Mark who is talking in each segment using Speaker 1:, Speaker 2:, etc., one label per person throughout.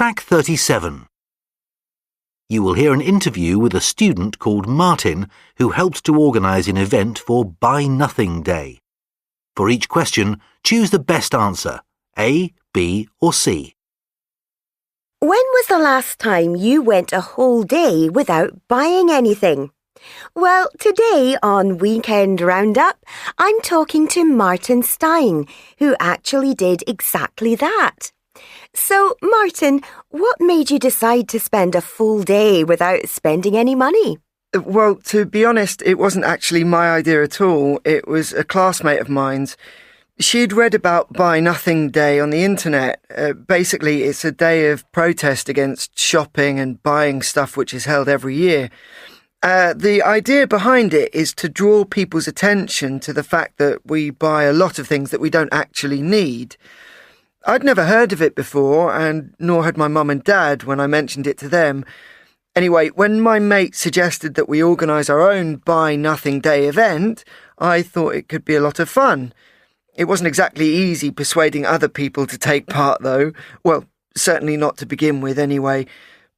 Speaker 1: Track 37. You will hear an interview with a student called Martin who helps to organise an event for Buy Nothing Day. For each question, choose the best answer, A, B or C.
Speaker 2: When was the last time you went a whole day without buying anything? Well, today on Weekend Roundup, I'm talking to Martin Stein, who actually did exactly that. So, Martin, what made you decide to spend a full day without spending any money?
Speaker 3: Well, to be honest, it wasn't actually my idea at all. It was a classmate of mine's. She'd read about Buy Nothing Day on the internet. Basically, it's a day of protest against shopping and buying stuff which is held every year. The idea behind it is to draw people's attention to the fact that we buy a lot of things that we don't actually need. I'd never heard of it before, and nor had my mum and dad when I mentioned it to them. Anyway, when my mate suggested that we organise our own Buy Nothing Day event, I thought it could be a lot of fun. It wasn't exactly easy persuading other people to take part, though. Well, certainly not to begin with, anyway.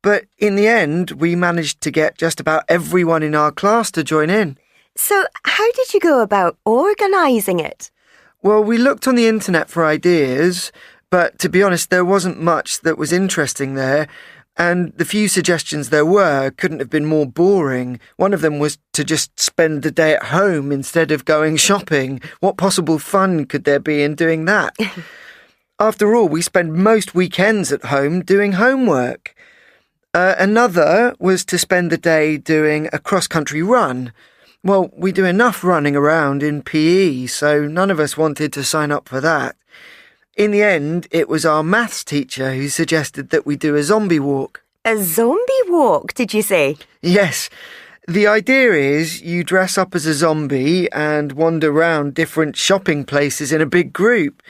Speaker 3: But in the end, we managed to get just about everyone in our class to join in.
Speaker 2: So, how did you go about organising it?
Speaker 3: Well, we looked on the internet for ideas, but to be honest, there wasn't much that was interesting there, and the few suggestions there were couldn't have been more boring. One of them was to just spend the day at home instead of going shopping. What possible fun could there be in doing that? After all, we spend most weekends at home doing homework. Another was to spend the day doing a cross-country run. Well, we do enough running around in PE, so none of us wanted to sign up for that. In the end, it was our maths teacher who suggested that we do a zombie walk.
Speaker 2: A zombie walk, did you say?
Speaker 3: Yes. The idea is you dress up as a zombie and wander around different shopping places in a big group.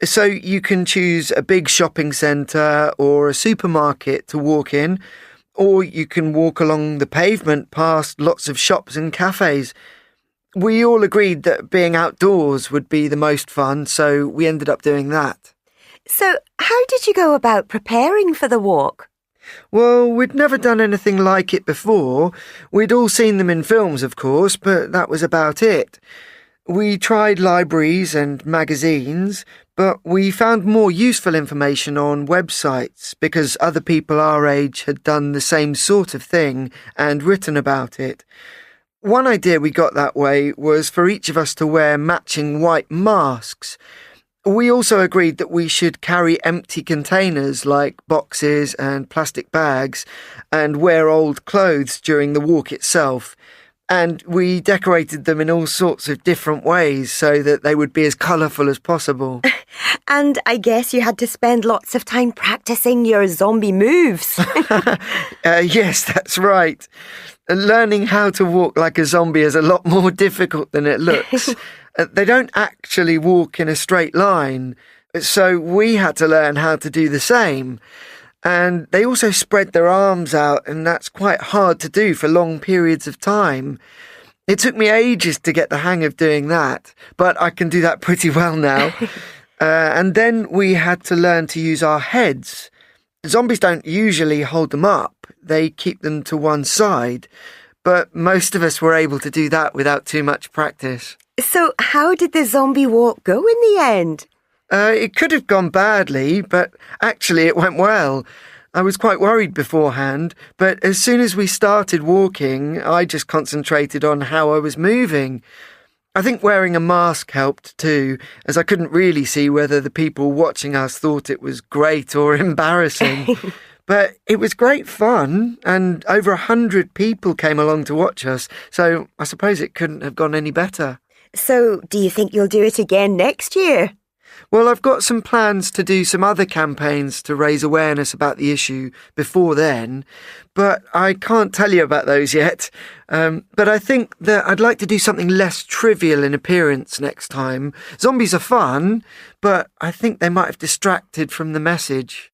Speaker 3: So you can choose a big shopping centre or a supermarket to walk in, or you can walk along the pavement past lots of shops and cafes. We all agreed that being outdoors would be the most fun, so we ended up doing that.
Speaker 2: So, how did you go about preparing for the walk?
Speaker 3: Well, we'd never done anything like it before. We'd all seen them in films, of course, but that was about it. We tried libraries and magazines, but we found more useful information on websites because other people our age had done the same sort of thing and written about it. One idea we got that way was for each of us to wear matching white masks. We also agreed that we should carry empty containers like boxes and plastic bags and wear old clothes during the walk itself. And we decorated them in all sorts of different ways so that they would be as colourful as possible.
Speaker 2: And I guess you had to spend lots of time practising your zombie moves.
Speaker 3: Yes, that's right. Learning how to walk like a zombie is a lot more difficult than it looks. They don't actually walk in a straight line, so we had to learn how to do the same. And they also spread their arms out, and that's quite hard to do for long periods of time. It took me ages to get the hang of doing that, but I can do that pretty well now. And then we had to learn to use our heads. Zombies don't usually hold them up. They keep them to one side. But most of us were able to do that without too much practice.
Speaker 2: So how did the zombie walk go in the end?
Speaker 3: It could have gone badly, but actually it went well. I was quite worried beforehand, but as soon as we started walking, I just concentrated on how I was moving. I think wearing a mask helped too, as I couldn't really see whether the people watching us thought it was great or embarrassing. But it was great fun, and over 100 people came along to watch us, so I suppose it couldn't have gone any better.
Speaker 2: So, do you think you'll do it again next year?
Speaker 3: Well, I've got some plans to do some other campaigns to raise awareness about the issue before then, but I can't tell you about those yet. But I think that I'd like to do something less trivial in appearance next time. Zombies are fun, but I think they might have distracted from the message.